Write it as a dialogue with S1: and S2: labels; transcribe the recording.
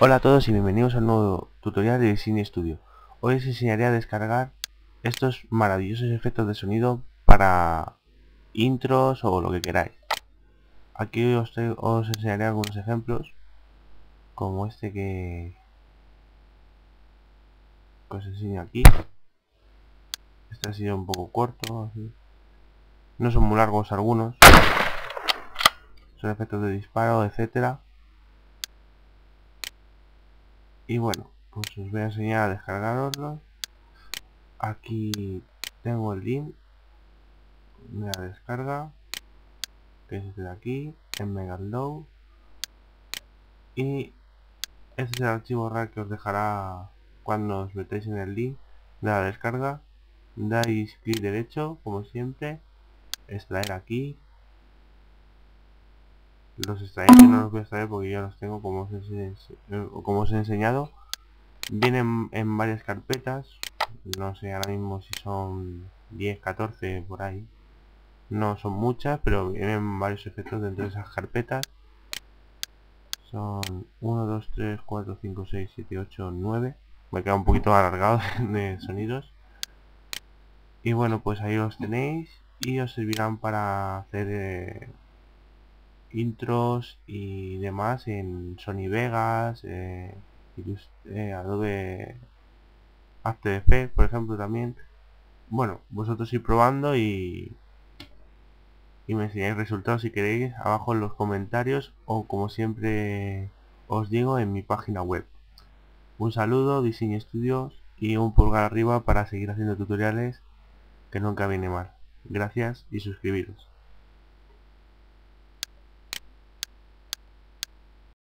S1: Hola a todos y bienvenidos a un nuevo tutorial de Disney Studio. Hoy os enseñaré a descargar estos maravillosos efectos de sonido para intros o lo que queráis. Aquí os enseñaré algunos ejemplos, como este que os enseño aquí. Este ha sido un poco corto, así. No son muy largos algunos. Son efectos de disparo, etcétera. Y bueno, pues os voy a enseñar a descargaroslos. Aquí tengo el link de la descarga, que es este de aquí, en Megaupload, y este es el archivo RAR que os dejará cuando os metéis en el link de la descarga. Dais clic derecho, como siempre, extraer aquí. Los extraéis, que no los voy a extraer porque ya los tengo como os he enseñado. Vienen en varias carpetas, no sé ahora mismo si son 10, 14 por ahí. No son muchas, pero vienen varios efectos dentro de esas carpetas. Son 1, 2, 3, 4, 5, 6, 7, 8, 9. Me queda un poquito alargado de sonidos. Y bueno, pues ahí los tenéis y os servirán para hacer intros y demás en Sony Vegas, Adobe After Effects, por ejemplo, también. Bueno, vosotros ir probando y me enseñáis resultados si queréis abajo en los comentarios, o como siempre os digo, en mi página web. Un saludo, Disney Studios, y un pulgar arriba para seguir haciendo tutoriales, que nunca viene mal. Gracias y suscribiros.